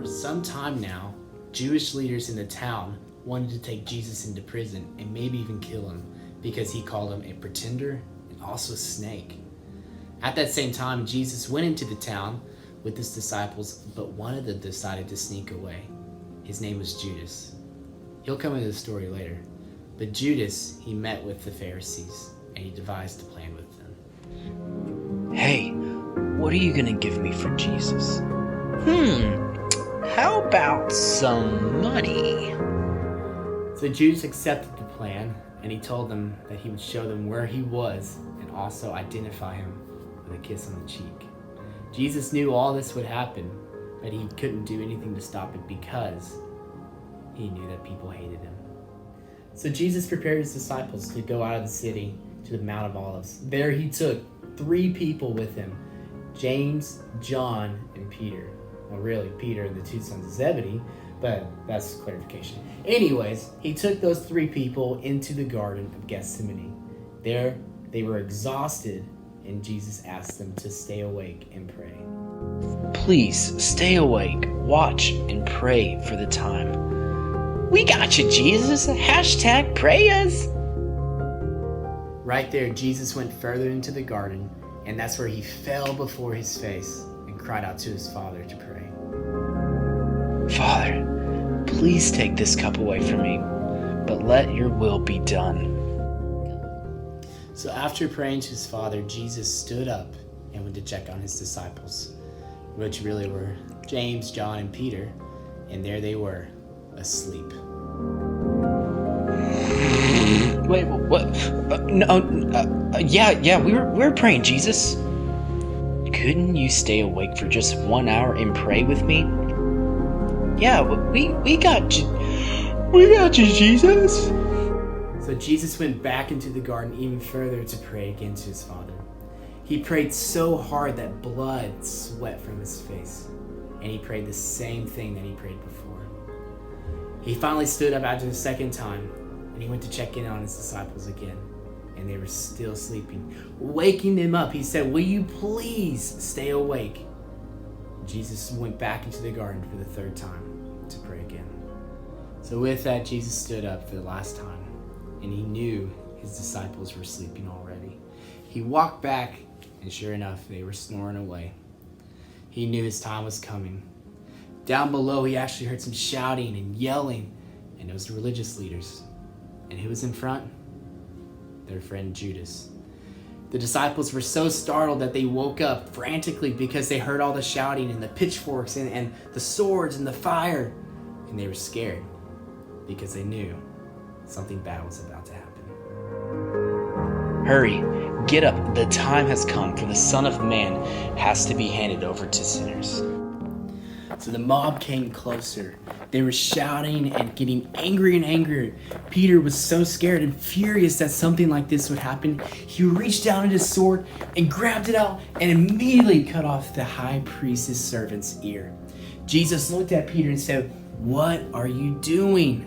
For some time now, Jewish leaders in the town wanted to take Jesus into prison and maybe even kill him because he called him a pretender and also a snake. At that same time, Jesus went into the town with his disciples, but one of them decided to sneak away. His name was Judas. He'll come into the story later. But Judas, he met with the Pharisees and he devised a plan with them. Hey, what are you gonna give me for Jesus? How about some money? So Judas accepted the plan and he told them that he would show them where he was and also identify him with a kiss on the cheek. Jesus knew all this would happen, but he couldn't do anything to stop it because he knew that people hated him. So Jesus prepared his disciples to go out of the city to the Mount of Olives. There he took 3 people with him, James, John, and Peter. Well, really, Peter and the 2 sons of Zebedee, but that's clarification. Anyways, he took those 3 people into the Garden of Gethsemane. There, they were exhausted, and Jesus asked them to stay awake and pray. Please stay awake, watch, and pray for the time. We got you, Jesus. Hashtag pray us. Right there, Jesus went further into the garden, and that's where he fell before his face and cried out to his Father to pray. Father, please take this cup away from me, but let your will be done. So after praying to his Father, Jesus stood up and went to check on his disciples, which really were James, John, and Peter, and there they were, asleep. Wait, what? Yeah, we were praying, Jesus. Couldn't you stay awake for just 1 hour and pray with me? Yeah, we got you. We got you, Jesus. So Jesus went back into the garden even further to pray again to his Father. He prayed so hard that blood sweat from his face, and he prayed the same thing that he prayed before. He finally stood up after the second time, and he went to check in on his disciples again, and they were still sleeping. Waking them up, he said, "Will you please stay awake?" Jesus went back into the garden for the 3rd time to pray again. So with that, Jesus stood up for the last time, and he knew his disciples were sleeping already. He walked back, and sure enough, they were snoring away. He knew his time was coming. Down below, he actually heard some shouting and yelling, and it was the religious leaders. And who was in front? Their friend Judas. The disciples were so startled that they woke up frantically because they heard all the shouting and the pitchforks and the swords and the fire. And they were scared because they knew something bad was about to happen. Hurry, get up. The time has come, for the Son of Man has to be handed over to sinners. So the mob came closer. They were shouting and getting angry and angrier. Peter was so scared and furious that something like this would happen. He reached down at his sword and grabbed it out and immediately cut off the high priest's servant's ear. Jesus looked at Peter and said, "What are you doing?"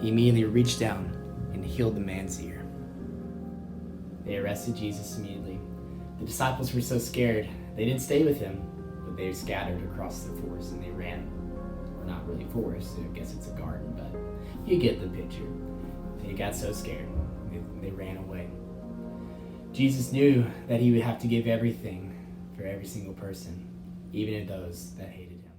He immediately reached down and healed the man's ear. They arrested Jesus immediately. The disciples were so scared, they didn't stay with him, but they scattered across the forest and they ran. Not really forest, I guess it's a garden, but you get the picture. They got so scared, they ran away. Jesus knew that he would have to give everything for every single person, even those that hated him.